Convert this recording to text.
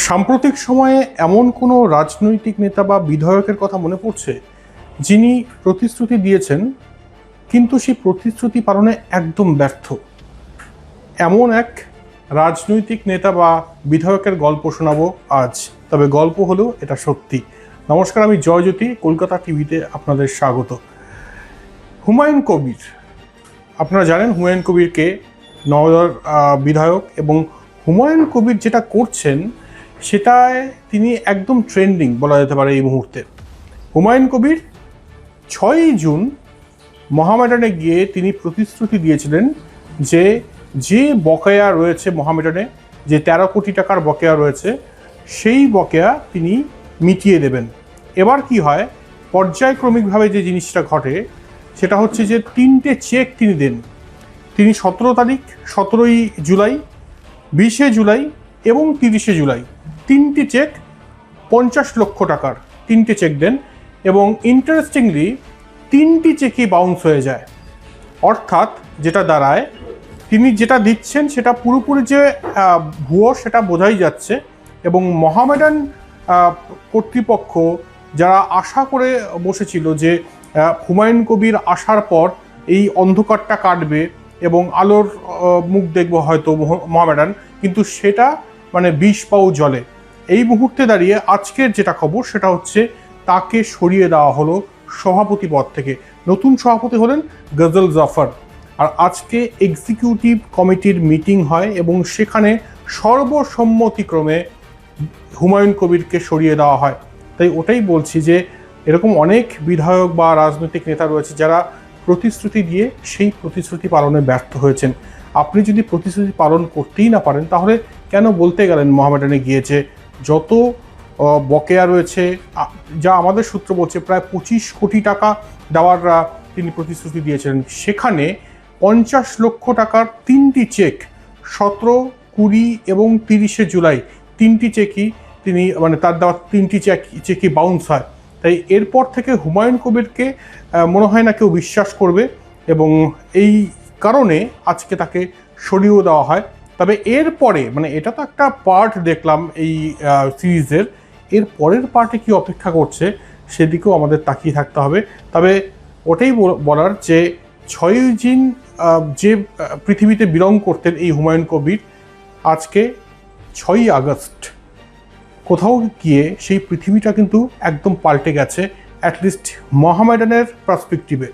সাম্প্রতিক সময়ে এমন কোনো রাজনৈতিক নেতা বা বিধায়কের কথা মনে পড়ছে যিনি প্রতিশ্রুতি দিয়েছেন কিন্তু সেই প্রতিশ্রুতি পালনে একদম ব্যর্থ? এমন এক রাজনৈতিক নেতা বা বিধায়কের গল্প শোনাবো আজ। তবে গল্প হলো এটা সত্যি। নমস্কার, আমি জয়জ্যোতি, কলকাতা টিভিতে আপনাদের স্বাগত। হুমায়ুন কবির, আপনারা জানেন হুমায়ুন কবিরকে, নওদার বিধায়ক, এবং হুমায়ুন কবির যেটা করছেন সেটায় তিনি একদম ট্রেন্ডিং বলা যেতে পারে এই মুহূর্তে। হুমায়ুন কবির 6ই জুন মহামেডানে গিয়ে তিনি প্রতিশ্রুতি দিয়েছিলেন যে বকেয়া রয়েছে মহামেডানে, যে 13 কোটি টাকার বকেয়া রয়েছে, সেই বকেয়া তিনি মিটিয়ে দেবেন। এবার কি হয়, পর্যায়ক্রমিকভাবে যে জিনিসটা ঘটে সেটা হচ্ছে যে 3টে চেক তিনি দেন। তিনি 17 তারিখ, 17ই জুলাই, 20শে জুলাই এবং 30শে জুলাই 3টি চেক 50 লক্ষ টাকার 3টে চেক দেন, এবং ইন্টারেস্টিংলি 3টি চেকই বাউন্স হয়ে যায়। অর্থাৎ যেটা দাঁড়ায়, তিনি যেটা দিচ্ছেন সেটা পুরোপুরি যে ভুয়ো সেটা বোঝাই যাচ্ছে। এবং মহামেডান কর্তৃপক্ষ যারা আশা করে বসেছিল যে হুমায়ুন কবির আসার পর এই অন্ধকারটা কাটবে এবং আলোর মুখ দেখবো হয়তো মহামেডান, কিন্তু সেটা মানে 20 পাও জলে। এই মুহূর্তে দাঁড়িয়ে আজকের যেটা খবর সেটা হচ্ছে তাকে সরিয়ে দেওয়া হলো সভাপতি পদ থেকে। নতুন সভাপতি হলেন গজল জাফর। আর আজকে এক্সিকিউটিভ কমিটির মিটিং হয় এবং সেখানে সর্বসম্মতিক্রমে হুমায়ুন কবিরকে সরিয়ে দেওয়া হয়। তাই ওটাই বলছি যে এরকম অনেক বিধায়ক বা রাজনৈতিক নেতা রয়েছে যারা প্রতিশ্রুতি দিয়ে সেই প্রতিশ্রুতি পালনে ব্যর্থ হয়েছেন। আপনি যদি প্রতিশ্রুতি পালন করতেই না পারেন তাহলে কেন বলতে গেলেন মহামেডানে গিয়েছে যত বকেয়া রয়েছে, যা আমাদের সূত্র বলছে প্রায় 25 কোটি টাকা দেওয়ার তিনি প্রতিশ্রুতি দিয়েছিলেন, সেখানে 50 লক্ষ টাকার 3টি চেক 17, 20 এবং 30শে জুলাই 3টি চেকই তিনি মানে তার দেওয়া 3টি চেকই বাউন্স হয়। তাই এরপর থেকে হুমায়ুন কবিরকে মনে হয় না কেউ বিশ্বাস করবে, এবং এই কারণে আজকে তাকে সরিয়েও দেওয়া হয়। তবে এরপরে মানে এটা তো একটা পার্ট দেখলাম এই সিরিজের, এর পরের পার্টে কি অপেক্ষা করছে সেদিকেও আমাদের তাকিয়ে থাকতে হবে। তবে ওটাই বলার যে 6ই জুন যে পৃথিবীতে বিলং করতেন এই হুমায়ুন কবির, আজকে 6ই আগস্ট কোথাও গিয়ে সেই পৃথিবীটা কিন্তু একদম পাল্টে গেছে, অ্যাটলিস্ট মহামেডানের পার্সপেক্টিভে।